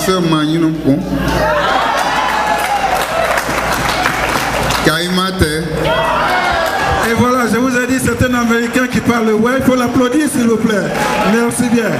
sœur Magnon. Kaimate. Et voilà, je vous ai dit, c'est un Américain qui parle ouais. Il faut l'applaudir, s'il vous plaît. Merci bien.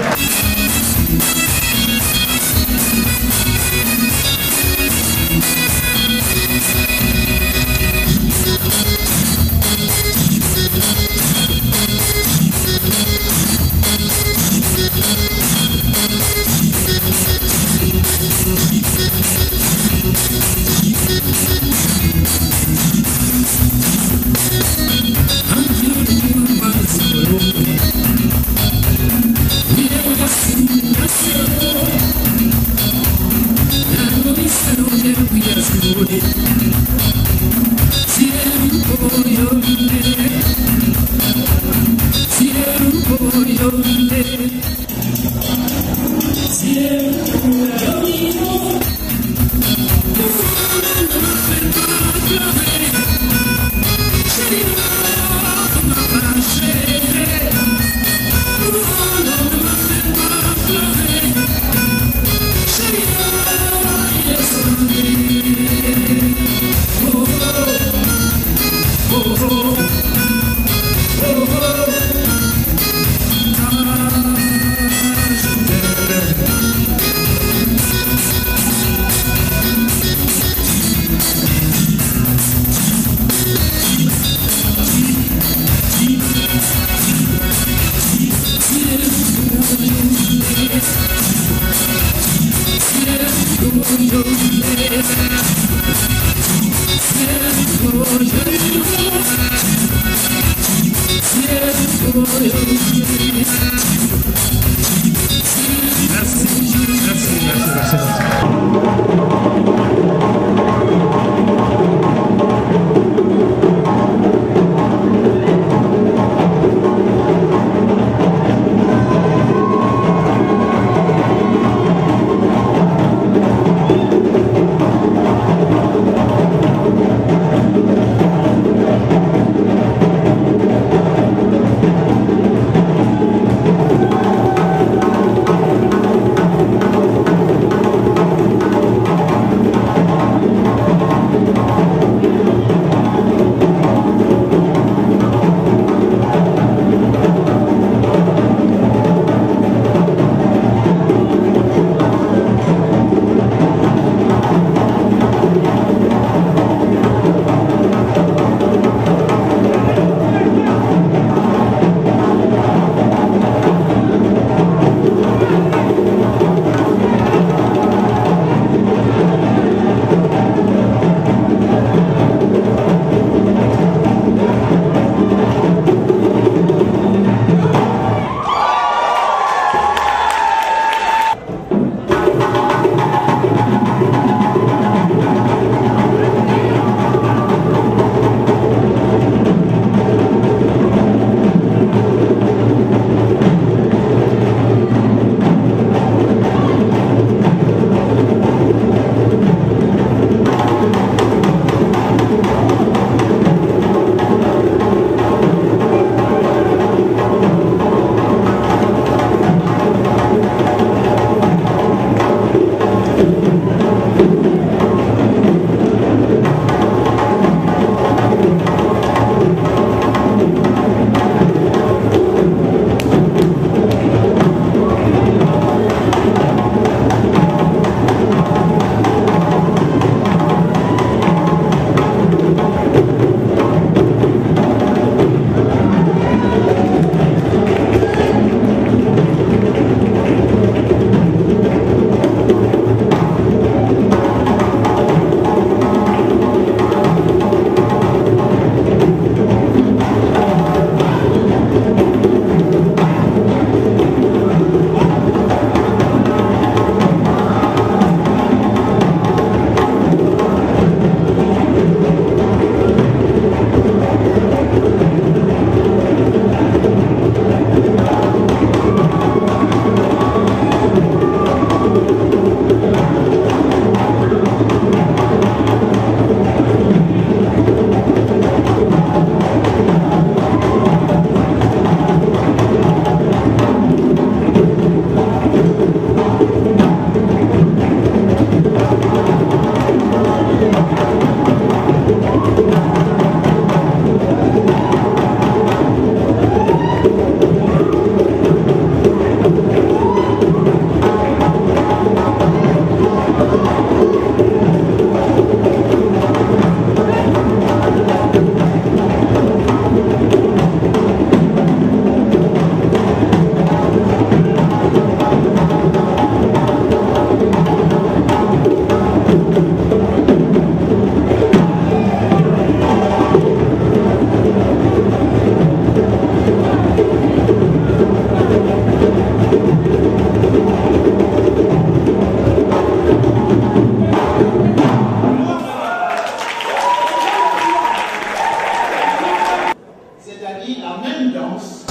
C'est-à-dire la même danse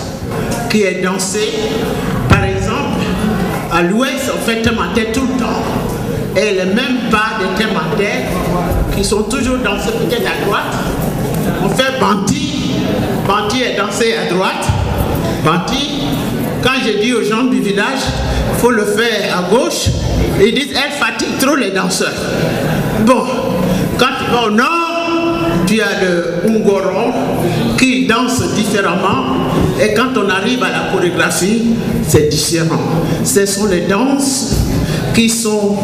qui est dansée, par exemple, à l'ouest, on fait Temanté tout le temps. Et les mêmes pas de Temanté qui sont toujours dansés peut-être à droite. On fait Banti. Banti est dansé à droite. Banti, quand je dis aux gens du village, il faut le faire à gauche, ils disent elle fatigue trop les danseurs. Bon, quand tu vas au nord, tu as le Ungoron qui danse différemment. Et quand on arrive à la chorégraphie, c'est différent. Ce sont les danses qui sont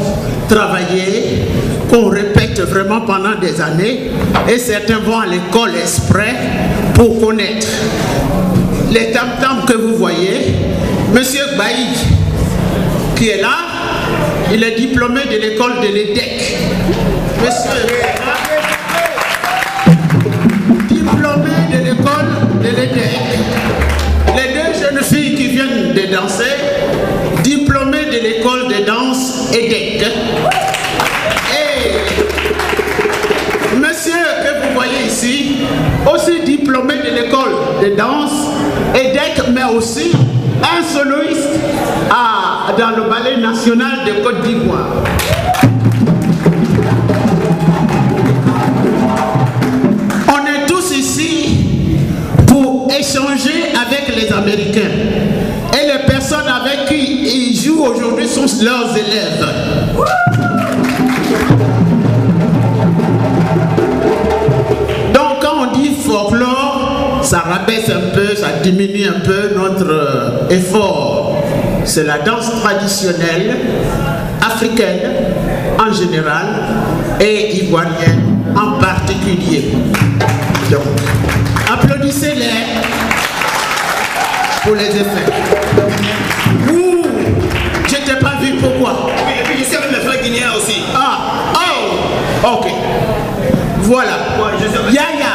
travaillées, qu'on répète vraiment pendant des années. Et certains vont à l'école exprès pour connaître. Les tam-tams que vous voyez, Monsieur Baï, qui est là, il est diplômé de l'école de l'EDEC. Monsieur diplômé de l'école de l'EDEC. Les deux jeunes filles qui viennent de danser, diplômées de l'école de danse EDEC. Et monsieur que vous voyez ici, aussi diplômé de l'école de danse EDEC, mais aussi un soloiste dans le ballet national de Côte d'Ivoire. On est tous ici pour échanger avec les Américains. Et les personnes avec qui ils jouent aujourd'hui sont leurs élèves. Donc quand on dit folklore, ça rabaisse un peu, ça diminue un peu notre effort. C'est la danse traditionnelle africaine en général et ivoirienne en particulier. Donc, applaudissez-les pour les effets. Ouh, je t'ai pas vu, pourquoi? Et puis je sais avec les frères guinéens aussi. Ah, oh, ok. Voilà. Yaya,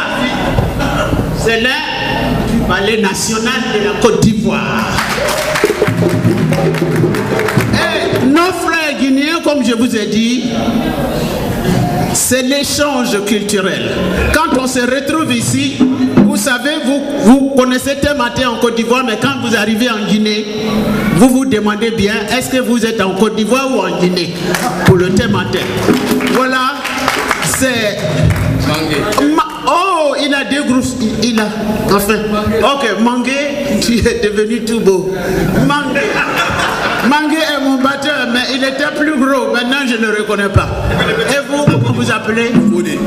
c'est l'un du ballet national de la Côte d'Ivoire. Et nos frères guinéens, comme je vous ai dit, c'est l'échange culturel. Quand on se retrouve ici, vous savez, vous connaissez Temanté en Côte d'Ivoire, mais quand vous arrivez en Guinée, vous vous demandez bien, est-ce que vous êtes en Côte d'Ivoire ou en Guinée pour le Temanté? Voilà, c'est... Oh, il a deux groupes, il a... Enfin, ok, Mangué, tu es devenu tout beau. Mangué. Mangué est mon batteur, mais il était plus gros. Maintenant, je ne le reconnais pas. Et vous, comment vous appelez? Fodé.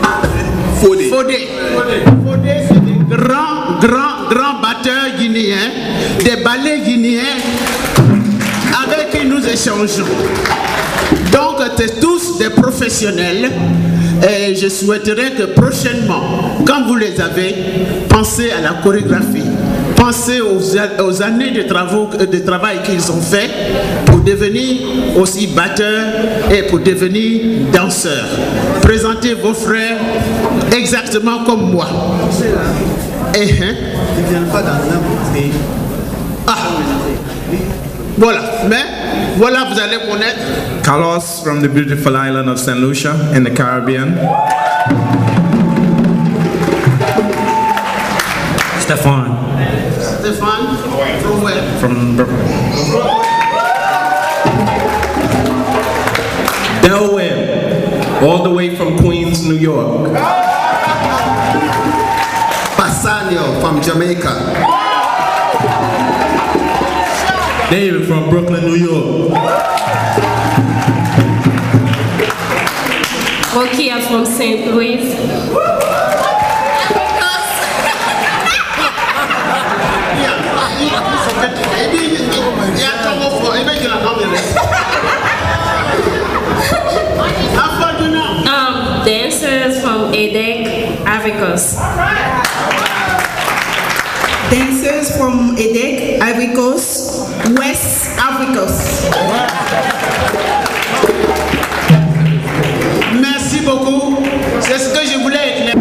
Fodé. Fodé, c'est des grands batteurs guinéens, des ballets guinéens avec qui nous échangeons. Donc, c'est tous des professionnels. Et je souhaiterais que prochainement, quand vous les avez, pensez à la chorégraphie. Pensez aux années de travail qu'ils ont fait pour devenir aussi batteurs et pour devenir danseurs. Présentez vos frères exactement comme moi. Et, voilà, mais voilà, vous allez connaître Carlos from the beautiful island of St. Lucia in the Caribbean. Stefan. Stefan, from where? From Brooklyn. Delaware, all the way from Queens, New York. Bassanio from Jamaica. David from Brooklyn, New York. Rokia from St. Louis. Dancers from EDEC, Ivory Coast. Dancers from EDEC, Ivory Coast, West Ivory Coast. Merci beaucoup. C'est ce que je voulais éclairer.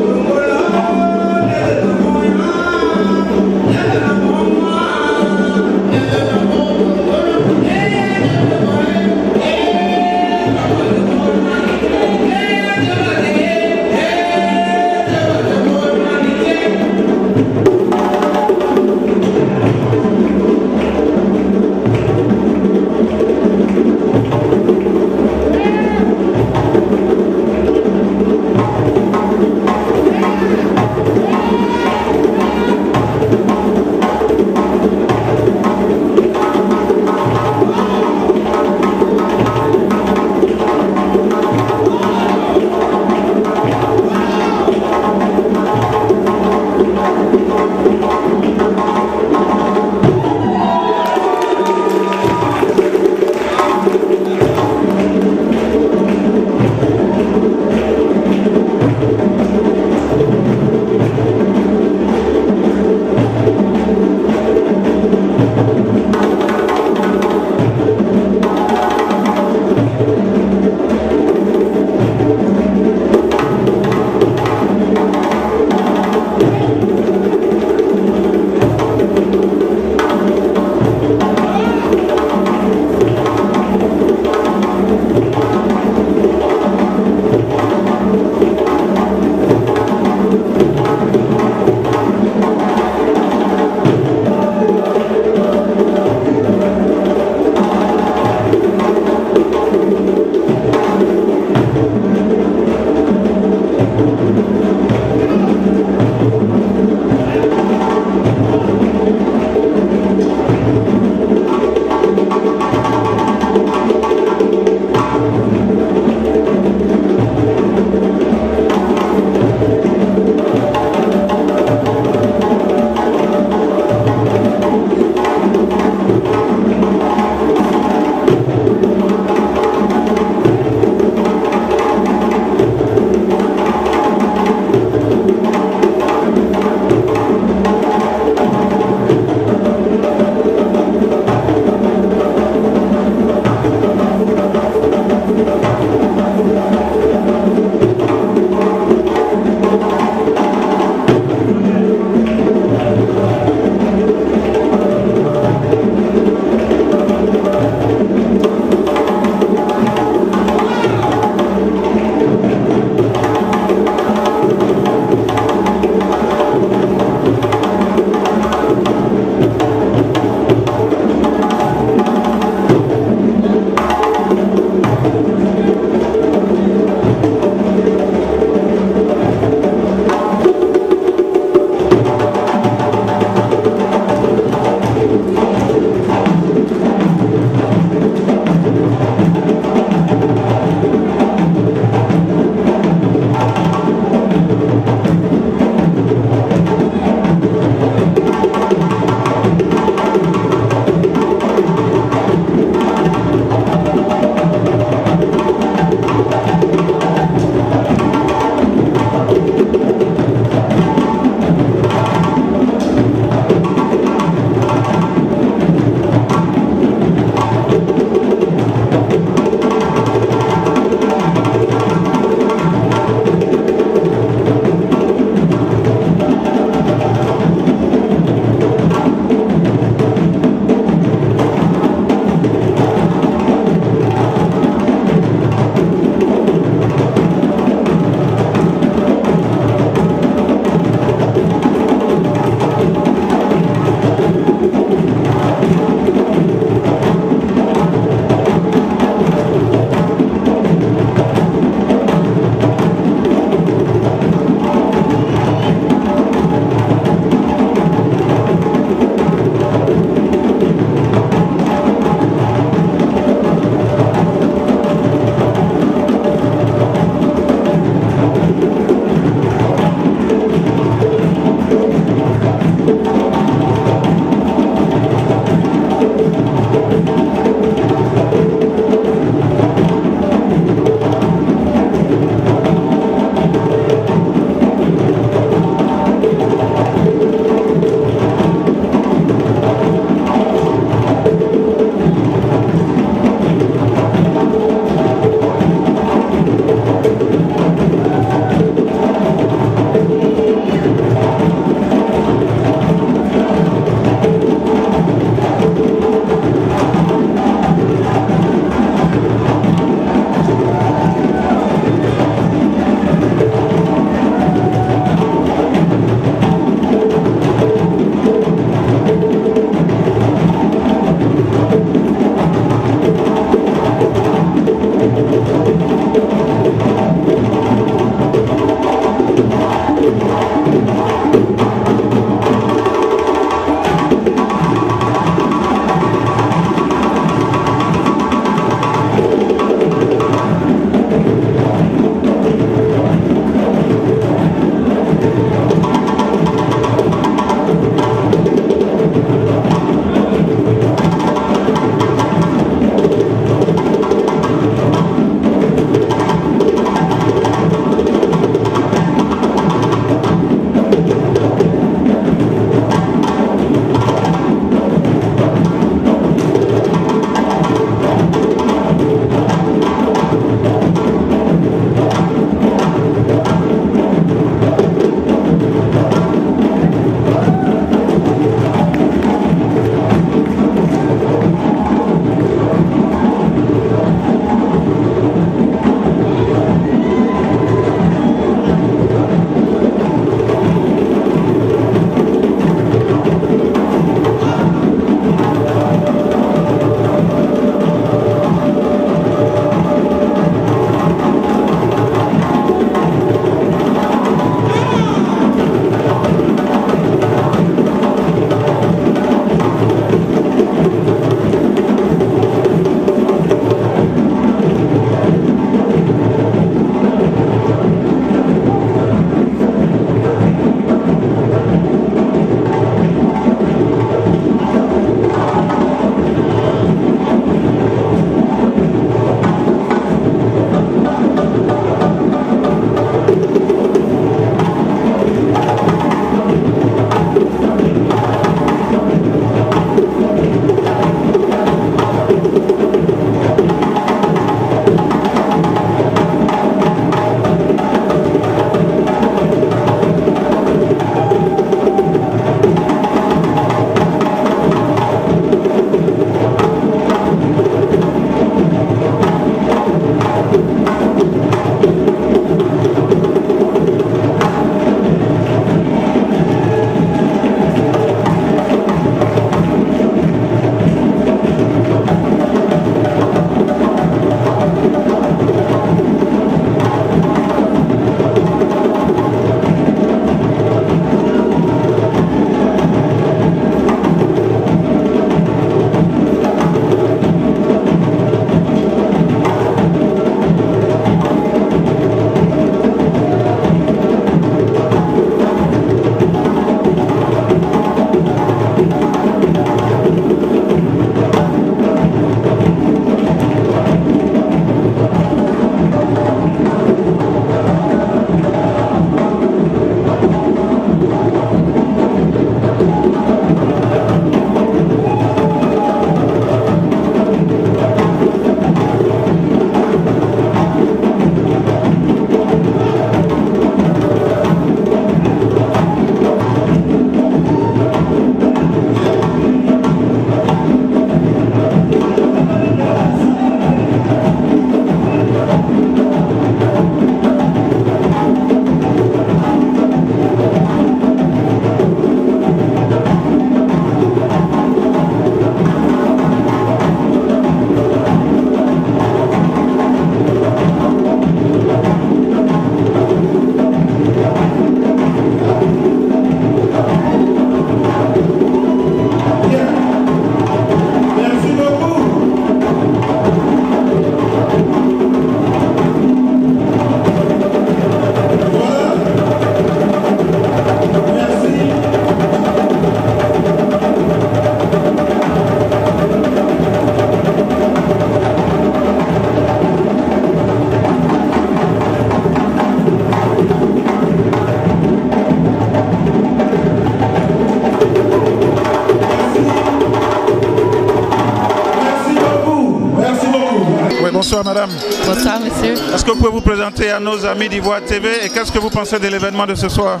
Bonsoir madame. Bonsoir monsieur. Est-ce que vous pouvez vous présenter à nos amis d'Ivoire TV et qu'est-ce que vous pensez de l'événement de ce soir?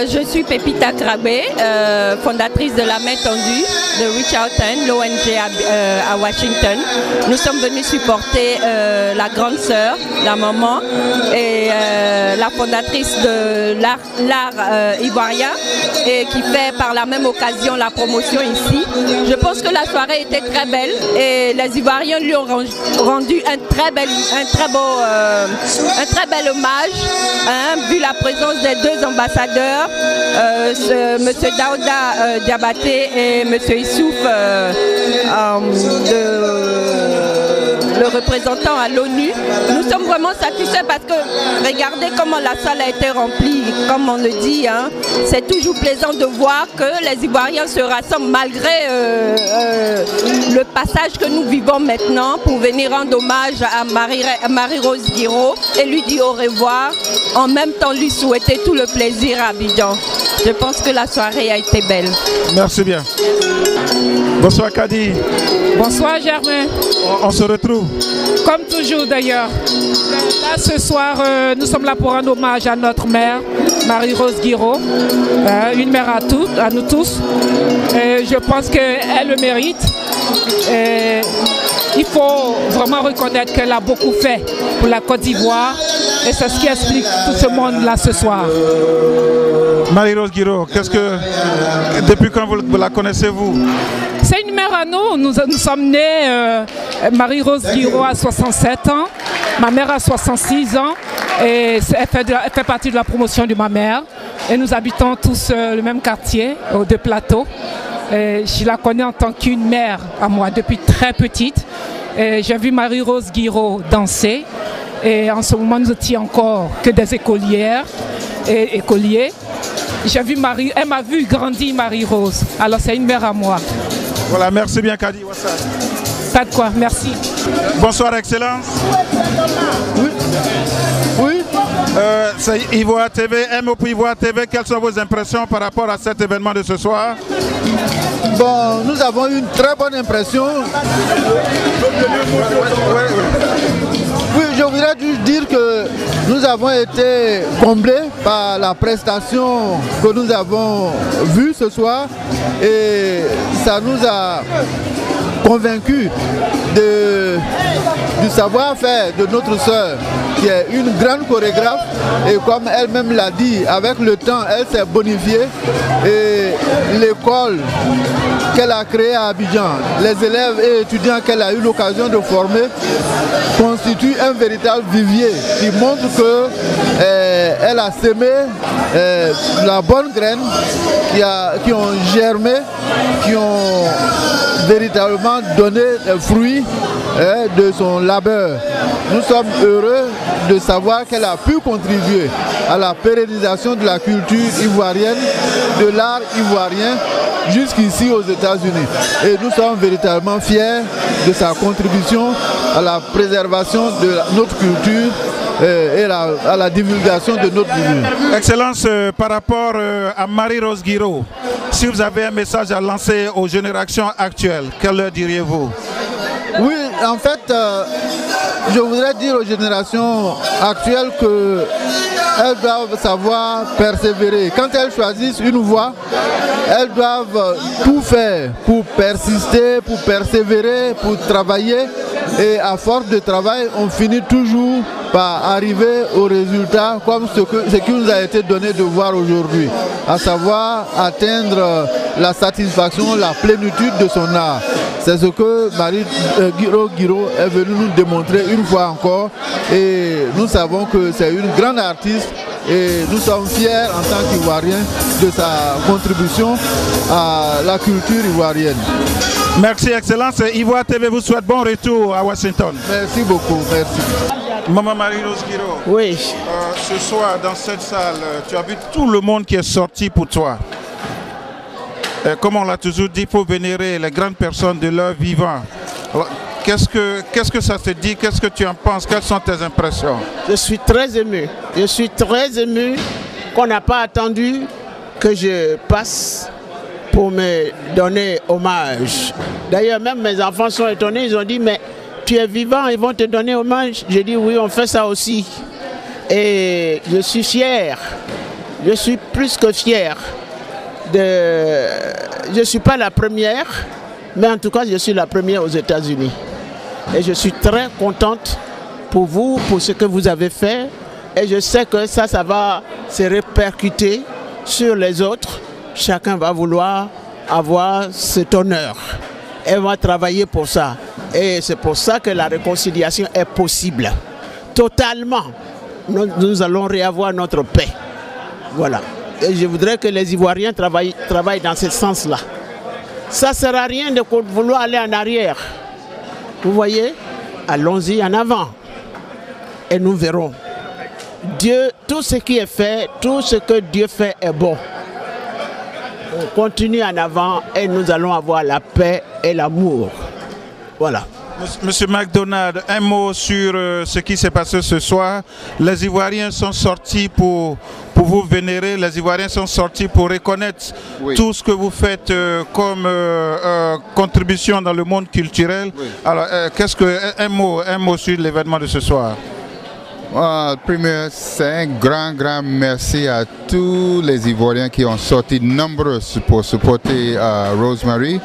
Je suis Pépita Krabé, fondatrice de la Main Tendue de Richardson, l'ONG à Washington. Nous sommes venus supporter la grande sœur, la maman, et la fondatrice de l'art ivoirien et qui fait par la même occasion la promotion ici. Je pense que la soirée était très belle et les Ivoiriens lui ont rendu un très bel hommage, hein, vu la présence des deux ambassadeurs, M. Daouda Diabaté et M. Issouf, le représentant à l'ONU. Nous sommes vraiment satisfaits parce que regardez comment la salle a été remplie, comme on le dit, hein. C'est toujours plaisant de voir que les Ivoiriens se rassemblent malgré le passage que nous vivons maintenant pour venir rendre hommage à Marie-Rose Guiraud et lui dire au revoir, en même temps lui souhaiter tout le plaisir à Abidjan. Je pense que la soirée a été belle. Merci bien. Bonsoir Kadi. Bonsoir Germain. On se retrouve. Comme toujours d'ailleurs. Là ce soir, nous sommes là pour rendre hommage à notre mère, Marie-Rose Guiraud. Une mère à nous tous. Et je pense qu'elle le mérite. Et il faut vraiment reconnaître qu'elle a beaucoup fait pour la Côte d'Ivoire. Et c'est ce qui explique tout ce monde-là ce soir. Marie-Rose Guiraud, depuis quand vous la connaissez-vous? C'est une mère à nous. Nous sommes nés, Marie-Rose Guiraud a 67 ans, ma mère a 66 ans. Et elle fait partie de la promotion de ma mère. Et nous habitons tous le même quartier, aux Deux Plateaux. Et je la connais en tant qu'une mère à moi depuis très petite. J'ai vu Marie-Rose Guiraud danser. Et en ce moment, nous étions encore que des écolières et écoliers. Elle m'a vu grandir, Marie-Rose. Alors c'est une mère à moi. Voilà, merci bien Kadi. Pas de quoi, merci. Bonsoir Excellence. Oui. C'est Ivoire TV, MOP Ivoire TV. Quelles sont vos impressions par rapport à cet événement de ce soir? Bon, nous avons une très bonne impression. Oui, je voudrais juste dire que nous avons été comblés par la prestation que nous avons vue ce soir et ça nous a convaincus du savoir-faire de notre sœur qui est une grande chorégraphe et comme elle-même l'a dit, avec le temps elle s'est bonifiée et l'école qu'elle a créée à Abidjan, les élèves et étudiants qu'elle a eu l'occasion de former constituent un véritable vivier qui montre qu'elle a semé la bonne graine qui ont germé, qui ont véritablement donné des fruits de son labeur. Nous sommes heureux de savoir qu'elle a pu contribuer à la pérennisation de la culture ivoirienne, de l'art ivoirien jusqu'ici aux États-Unis. Et nous sommes véritablement fiers de sa contribution à la préservation de notre culture et à la divulgation de notre culture. Excellence, par rapport à Marie-Rose Guiraud, si vous avez un message à lancer aux générations actuelles, quel leur diriez-vous? Oui, en fait, je voudrais dire aux générations actuelles qu'elles doivent savoir persévérer. Quand elles choisissent une voie, elles doivent tout faire pour persister, pour persévérer, pour travailler. Et à force de travail, on finit toujours par arriver au résultat comme ce qui nous a été donné de voir aujourd'hui, à savoir atteindre la satisfaction, la plénitude de son art. C'est ce que Marie-Rose Guiraud est venue nous démontrer une fois encore et nous savons que c'est une grande artiste et nous sommes fiers en tant qu'Ivoiriens de sa contribution à la culture ivoirienne. Merci Excellence. Ivoire TV vous souhaite bon retour à Washington. Merci beaucoup, merci. Maman Marie-Rose Guiraud, oui. Ce soir dans cette salle, tu as vu tout le monde qui est sorti pour toi. Comme on l'a toujours dit, il faut vénérer les grandes personnes de leur vivant. Qu'est-ce que ça te dit? Qu'est-ce que tu en penses? Quelles sont tes impressions? Je suis très ému. Je suis très ému qu'on n'a pas attendu que je passe pour me donner hommage. D'ailleurs, même mes enfants sont étonnés. Ils ont dit, mais tu es vivant, ils vont te donner hommage. J'ai dit oui, on fait ça aussi. Et je suis fier, je suis plus que fier. Je ne suis pas la première, mais en tout cas, je suis la première aux États-Unis. Et je suis très contente pour vous, pour ce que vous avez fait. Et je sais que ça va se répercuter sur les autres. Chacun va vouloir avoir cet honneur. Et on va travailler pour ça. Et c'est pour ça que la réconciliation est possible. Totalement. Nous allons réavoir notre paix. Voilà. Et je voudrais que les Ivoiriens travaillent dans ce sens-là. Ça ne sert à rien de vouloir aller en arrière. Vous voyez? Allons-y en avant. Et nous verrons. Dieu, tout ce qui est fait, tout ce que Dieu fait est bon. On continue en avant et nous allons avoir la paix et l'amour. Voilà. Monsieur McDonald, un mot sur ce qui s'est passé ce soir. Les Ivoiriens sont sortis pour vous vénérer, les Ivoiriens sont sortis pour reconnaître tout ce que vous faites comme contribution dans le monde culturel. Oui. Alors, un mot sur l'événement de ce soir. Premier, c'est un grand merci à tous les Ivoiriens qui ont sorti nombreux pour supporter Rosemary.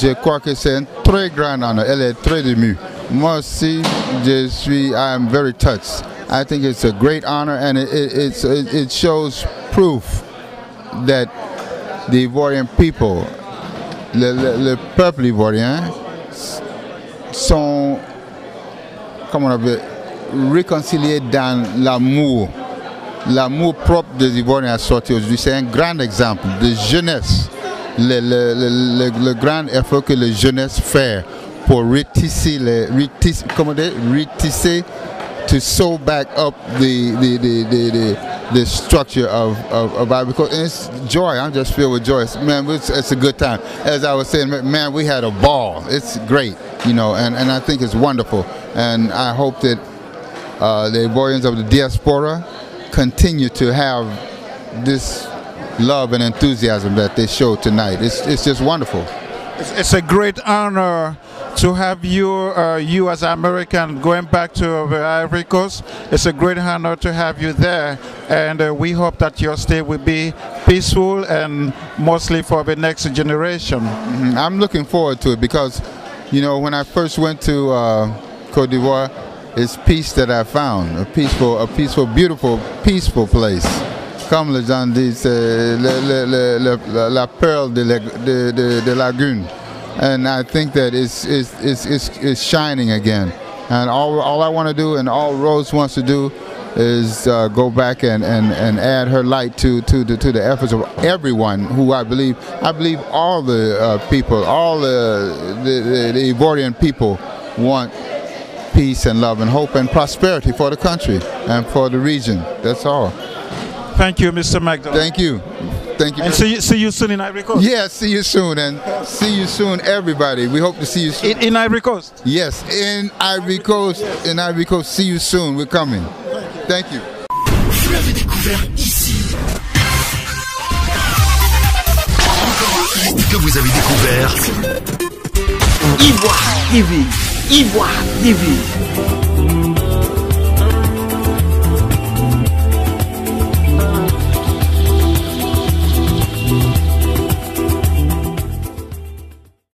Je crois que c'est un très grand honneur. Elle est très émue. Moi aussi, I am very touched. I think it's a great honor, and it shows proof that the Ivorian people, le peuple ivoirien, sont, comment on appelle, réconciliés dans l'amour. L'amour propre des Ivoiriens a sorti aujourd'hui. C'est un grand exemple de jeunesse. Le grand effort que la jeunesse fait pour retisser, to sew back up the structure of Ivory Coast. And it's joy. I'm just filled with joy. Man, it's a good time. As I was saying, man, we had a ball. It's great, you know, and I think it's wonderful. And I hope that the Ivorians of the diaspora continue to have this love and enthusiasm that they show tonight. It's just wonderful. It's a great honor to have you as an American going back to the Ivory Coast. It's a great honor to have you there, and we hope that your stay will be peaceful and mostly for the next generation. Mm-hmm. I'm looking forward to it because, you know, when I first went to Côte d'Ivoire, it's peace that I found, a peaceful, beautiful, peaceful place. Comme les gens disent, la perle de lagune. And I think that it's shining again. And all I want to do, and all Rose wants to do, is go back and add her light to the efforts of everyone who I believe all the people, all the Ivorian people want peace and love and hope and prosperity for the country and for the region. That's all. Thank you, Mr. McDonald. Thank you. Thank you. And see you soon in Ivory Coast. Yes, see you soon, and see you soon, everybody. We hope to see you soon. In Ivory Coast? Yes, in Ivory Coast. In Ivory Coast. See you soon. We're coming. Thank you. Vous l'avez découvert ici. Encore un hit que vous avez découvert. Ivoire TV. Ivoire TV.